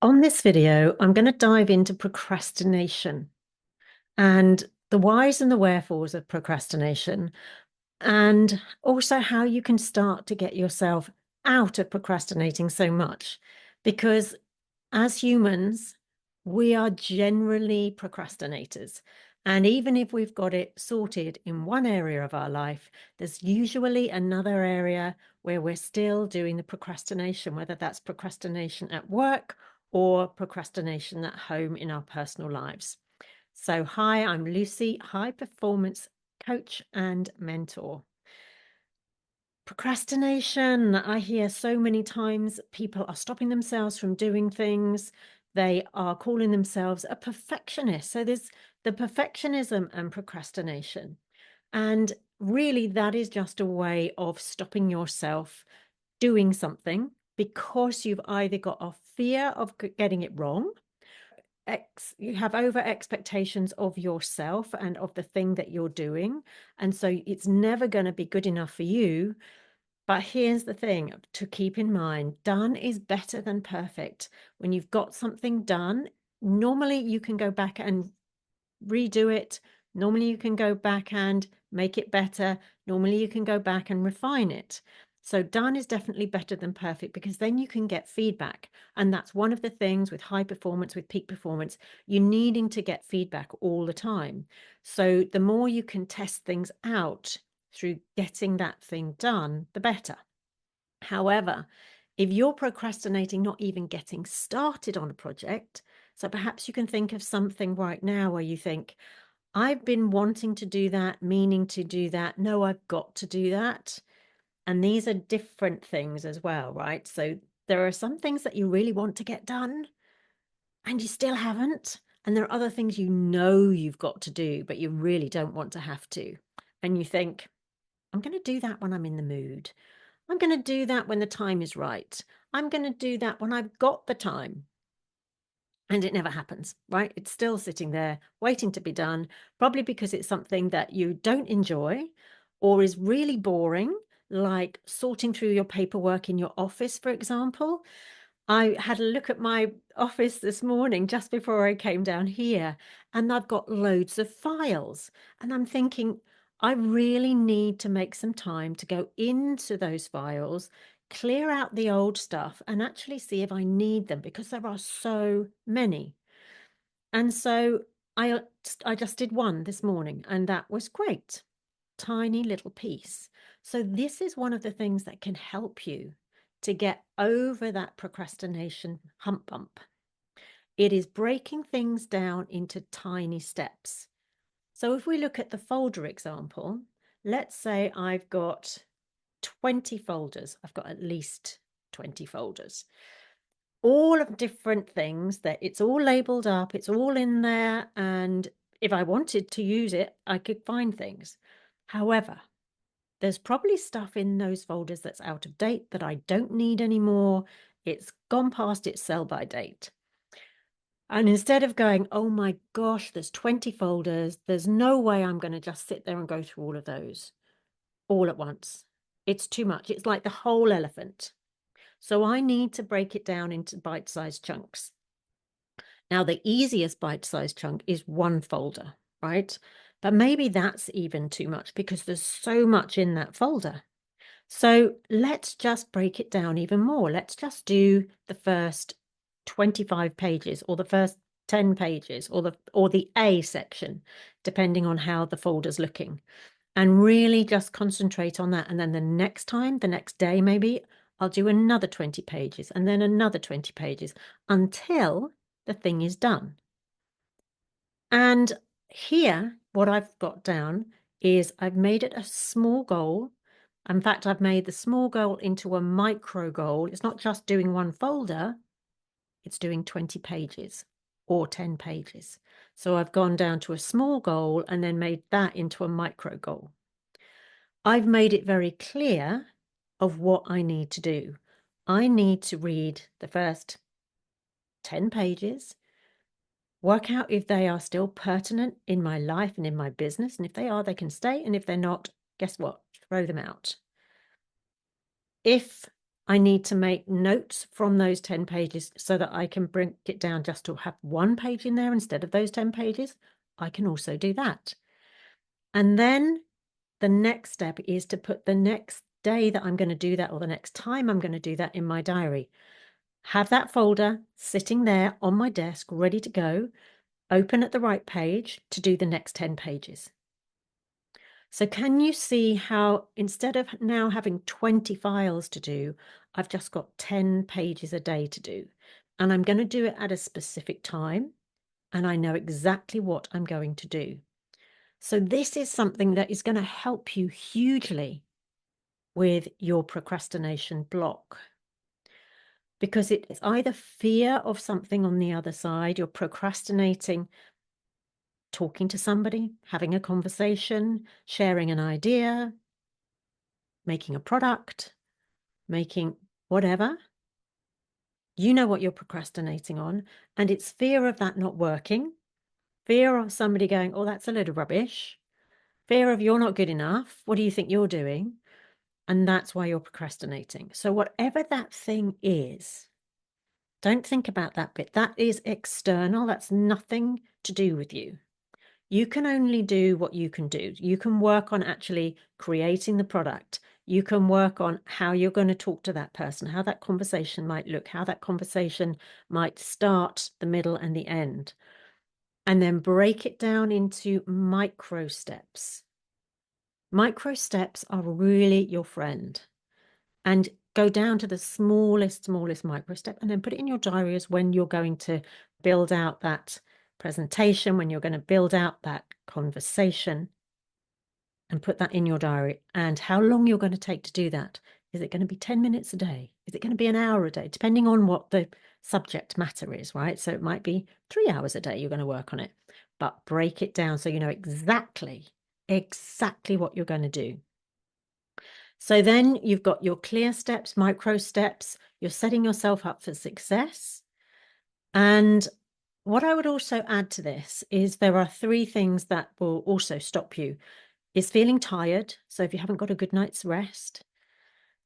On this video, I'm going to dive into procrastination and the whys and the wherefores of procrastination, and also how you can start to get yourself out of procrastinating so much. Because as humans, we are generally procrastinators. And even if we've got it sorted in one area of our life, there's usually another area where we're still doing the procrastination, whether that's procrastination at work or procrastination at home in our personal lives. So, hi, I'm Lucy, high performance coach and mentor. Procrastination, I hear so many times people are stopping themselves from doing things. They are calling themselves a perfectionist. So there's the perfectionism and procrastination. And really, that is just a way of stopping yourself doing something because you've either got a fear of getting it wrong. You have over expectations of yourself and of the thing that you're doing. And so it's never going to be good enough for you. But here's the thing to keep in mind, done is better than perfect. When you've got something done, normally you can go back and redo it. Normally you can go back and make it better. Normally you can go back and refine it. So done is definitely better than perfect because then you can get feedback. And that's one of the things with high performance, with peak performance, you're needing to get feedback all the time. So the more you can test things out through getting that thing done, the better. However, if you're procrastinating, not even getting started on a project, so perhaps you can think of something right now where you think, I've been wanting to do that, meaning to do that. No, I've got to do that. And these are different things as well, right? So there are some things that you really want to get done and you still haven't. And there are other things you know you've got to do, but you really don't want to have to. And you think, I'm going to do that when I'm in the mood. I'm going to do that when the time is right. I'm going to do that when I've got the time. And it never happens, right? It's still sitting there waiting to be done, probably because it's something that you don't enjoy or is really boring, like sorting through your paperwork in your office, for example. I had a look at my office this morning just before I came down here, and I've got loads of files. And I'm thinking, I really need to make some time to go into those files, clear out the old stuff, and actually see if I need them because there are so many. And so I just did one this morning, and that was great. Tiny little piece. So this is one of the things that can help you to get over that procrastination hump bump. It is breaking things down into tiny steps. So if we look at the folder example, let's say I've got 20 folders. I've got at least 20 folders. All of different things that it's all labeled up, it's all in there. And if I wanted to use it, I could find things. However, there's probably stuff in those folders that's out of date that I don't need anymore. It's gone past its sell by date. And instead of going, oh my gosh, there's 20 folders, there's no way I'm going to just sit there and go through all of those all at once. It's too much. It's like the whole elephant. So I need to break it down into bite-sized chunks. Now, the easiest bite-sized chunk is one folder, right? But maybe that's even too much because there's so much in that folder. So let's just break it down even more. Let's just do the first 25 pages or the first 10 pages or the A section, depending on how the folder's looking. And really just concentrate on that. And then the next time, the next day maybe, I'll do another 20 pages and then another 20 pages until the thing is done. And here, what I've got down is I've made it a small goal. In fact, I've made the small goal into a micro goal. It's not just doing one folder, it's doing 20 pages or 10 pages. So I've gone down to a small goal and then made that into a micro goal. I've made it very clear of what I need to do. I need to read the first 10 pages, work out if they are still pertinent in my life and in my business. And if they are, they can stay. And if they're not, guess what? Throw them out. If I need to make notes from those 10 pages so that I can bring it down just to have 1 page in there instead of those 10 pages. I can also do that. And then the next step is to put the next day that I'm going to do that, or the next time I'm going to do that, in my diary. Have that folder sitting there on my desk, ready to go, open at the right page to do the next 10 pages. So can you see how instead of now having 20 files to do, I've just got 10 pages a day to do? And I'm going to do it at a specific time, and I know exactly what I'm going to do. So this is something that is going to help you hugely with your procrastination block, because it's either fear of something on the other side, you're procrastinating talking to somebody, having a conversation, sharing an idea, making a product, making whatever. You know what you're procrastinating on, and it's fear of that not working, fear of somebody going, oh, that's a load of rubbish, fear of you're not good enough, what do you think you're doing? And that's why you're procrastinating. So whatever that thing is, don't think about that bit. That is external. That's nothing to do with you. You can only do what you can do. You can work on actually creating the product. You can work on how you're going to talk to that person, how that conversation might look, how that conversation might start, the middle, and the end. And then break it down into micro steps. Micro steps are really your friend. And go down to the smallest micro step, and then put it in your diary as when you're going to build out that presentation, when you're going to build out that conversation, and put that in your diary, and how long you're going to take to do that. Is it going to be 10 minutes a day? Is it going to be an hour a day? Depending on what the subject matter is, right? So it might be 3 hours a day you're going to work on it, but break it down so you know exactly what you're going to do. So then you've got your clear steps, micro steps, you're setting yourself up for success. And what I would also add to this is there are 3 things that will also stop you. Is feeling tired. So if you haven't got a good night's rest,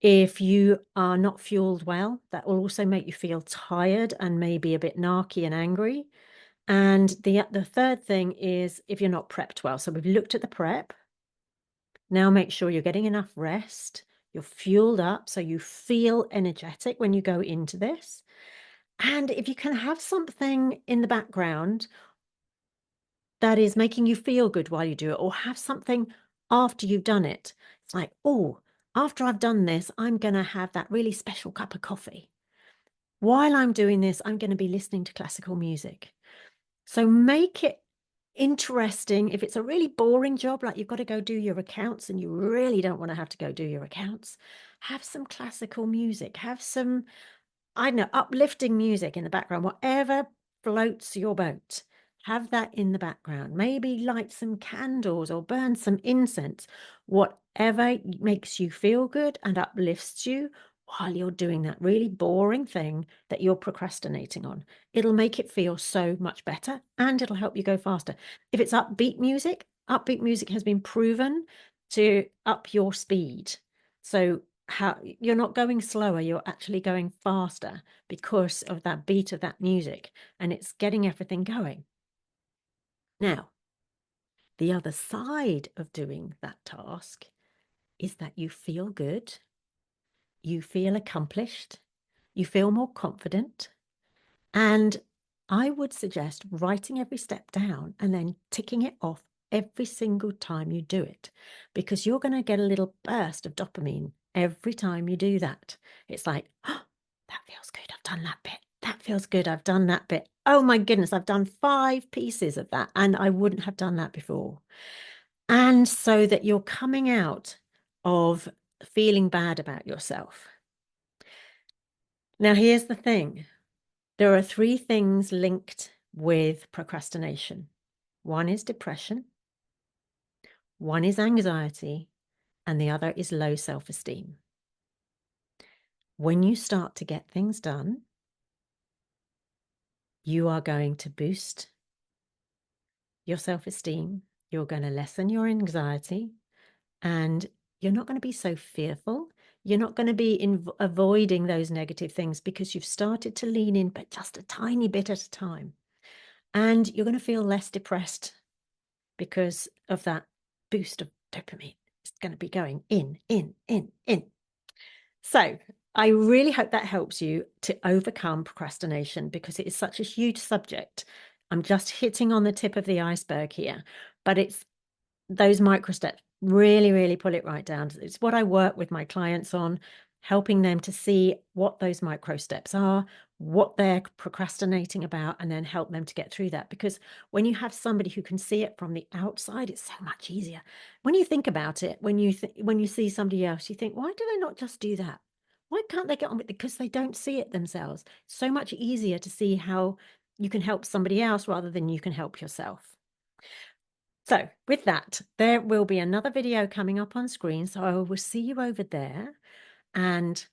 if you are not fueled well, that will also make you feel tired and maybe a bit narky and angry. And the third thing is if you're not prepped well. So we've looked at the prep. Now make sure you're getting enough rest, you're fueled up so you feel energetic when you go into this. And if you can have something in the background that is making you feel good while you do it, or have something after you've done it. It's like, oh, after I've done this, I'm going to have that really special cup of coffee. While I'm doing this, I'm going to be listening to classical music. So make it interesting. If it's a really boring job, like you've got to go do your accounts and you really don't want to have to go do your accounts, have some classical music, have some, I don't know, uplifting music in the background, whatever floats your boat. Have that in the background. Maybe light some candles or burn some incense, whatever makes you feel good and uplifts you while you're doing that really boring thing that you're procrastinating on. It'll make it feel so much better, and it'll help you go faster. If it's upbeat music has been proven to up your speed. So how you're not going slower, you're actually going faster because of that beat of that music, and it's getting everything going. Now, the other side of doing that task is that you feel good, you feel accomplished, you feel more confident, and I would suggest writing every step down and then ticking it off every single time you do it, because you're going to get a little burst of dopamine every time you do that. It's like, oh, that feels good. I've done that bit. That feels good. I've done that bit. Oh my goodness, I've done 5 pieces of that, and I wouldn't have done that before. And so that you're coming out of feeling bad about yourself. Now, here's the thing. There are 3 things linked with procrastination. One is depression, one is anxiety, and the other is low self-esteem. When you start to get things done, you are going to boost your self-esteem, you're going to lessen your anxiety, and you're not going to be so fearful. You're not going to be avoiding those negative things because you've started to lean in, but just a tiny bit at a time. And you're going to feel less depressed because of that boost of dopamine. It's going to be going in, in, in, in. So I really hope that helps you to overcome procrastination because it is such a huge subject. I'm just hitting on the tip of the iceberg here, but it's those micro steps really, really pull it right down. It's what I work with my clients on, helping them to see what those micro steps are, what they're procrastinating about, and then help them to get through that. Because when you have somebody who can see it from the outside, it's so much easier. When you think about it, when you see somebody else, you think, why do they not just do that? Why can't they get on with it? Because they don't see it themselves. So much easier to see how you can help somebody else rather than you can help yourself. So with that, there will be another video coming up on screen. So I will see you over there and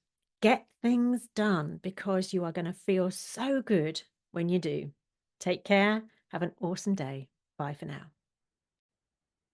get things done because you are going to feel so good when you do. Take care. Have an awesome day. Bye for now.